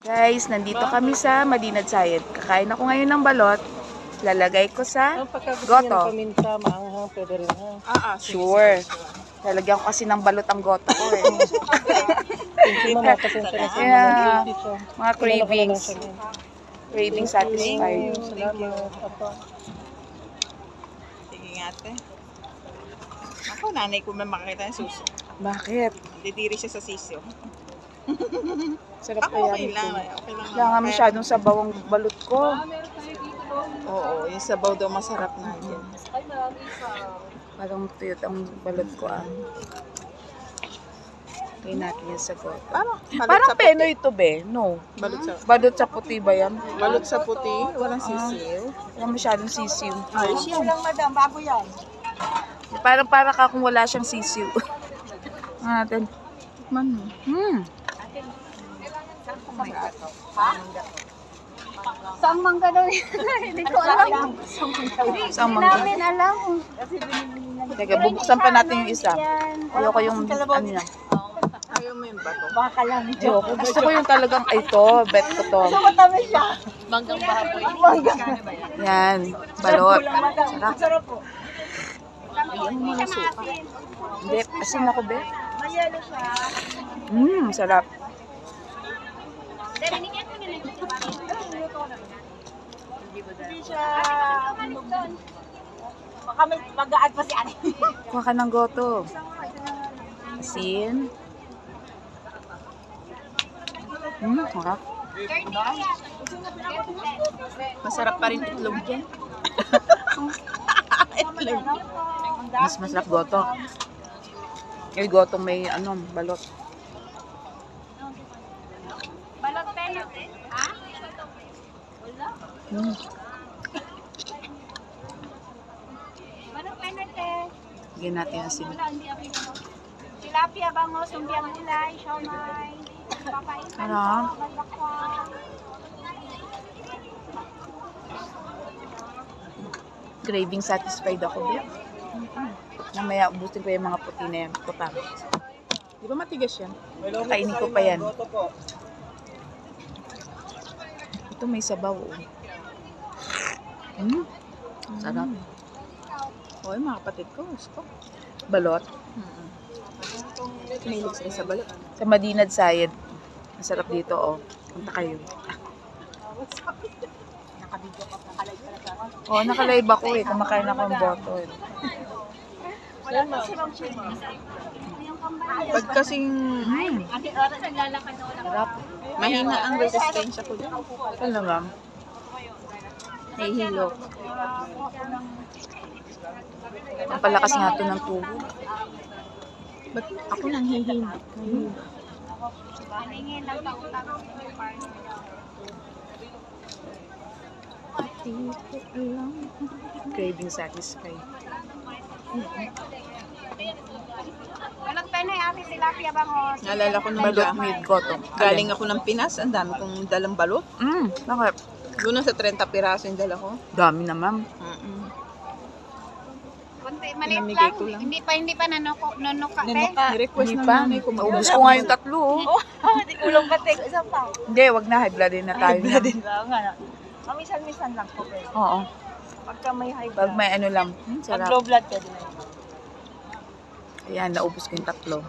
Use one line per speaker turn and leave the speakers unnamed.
Guys, nandito kami sa Madinad Sayed. Kakain ako ngayon ng balot. Lalagay ko sa goto.
Paminta, maanghang, pwede rin ha.
Sure. Lalagyan ko kasi ng balot ang goto ko eh. Yeah, mga cravings. Craving satisfied.
Salamat.
Sige nga ate. Ako, nanay ko man makakita ng suso.
Bakit?
Didiri siya sa sisyo.
Sarap
Ako
kaya
okay
nito.
lang. Okay lang.
Kaya nga masyadong sabaw ang balot ko.
Oo, yung sabaw daw masarap na dyan.
Parang tuyot ang balot ko ah. Kaya natin yan sa goto. Parang penoy ito be. No. Balot sa puti ba yan?
Balot sa puti, walang sisiw.
Wala masyadong sisiw.
Ayos yan.
Madam, bago yan.
Parang para ka kung wala siyang sisiw. Natin.
Man.
Saan mangga daw? Hindi ko alam.
Saan
Hindi
mangga?
namin alam.
Teka, bubuksan pa natin yung isa. Ayoko yung ano niya.
Ayaw mo yung bato.
Baka lang.
Ayoko. Gusto ko yung talagang ito. Bet ko to.
Matamis siya.
Manggang baboy.
Yan. Balot. Sarap.
Sarap po.
Hindi. Asin ako be.
Mayelo siya.
Sarap.
Hindi siya. Baka mag-aad pa si Ani.
Kuha ka ng goto. Asin. Sarap.
Masarap pa rin itlog dyan. Itlog.
Mas masarap goto. Yung goto may balot.
Balot peno. Ha? Balot peno te.
Lagyan natin yung asin.
Tilapia bango, sumbiang gulay, siomay. Papain.
Sarap. Craving satisfied ako be. Mamaya ubusin ko yung mga puti na yan. Puta.
Di ba matigas yan?
Kainin ko pa yan. Ito may sabaw. Sarap.
Oo, yung mga kapatid ko. Gusto.
Balot.
Kinilig sila sa balot.
Sa Madinad Sayed. Masarap dito oh. Punta kayo. Oo, nakalive ako eh. Kumakain ako ng boto eh.
Pag kasing
Sarap.
mahina ang resistensya ko dyan.
Talaga. Nahihilo. Ang palakas nga ito ng tubo.
Ba't ako nang hihina?
Paningin lang pautang.
Craving satisfied.
Balot peno ay ate tilapia bango.
Naalala ko nung
Balot with goto.
galing ako ng Pinas, ang dami kong dalang balot.
Bakit?
Doon na sa 30 piraso yung dala ko.
Dami naman.
Kunti maliit
Pinamigay
lang.
ko lang.
Hindi pa nanuka te.
Ni-request
Hindi
ng
pa.
nanay ko.
Naubos ko nga yung tatlo. Oh.
Hindi kulong pa te. Isa pa.
Hindi, wag na. High blood din na tayo.
Mamisan-misan lang po.
Oo.
Pagka may high
Pag may ano lang.
Pag
Sarap.
low blood pwede na yun.
Ayan, naubos ko yung tatlo.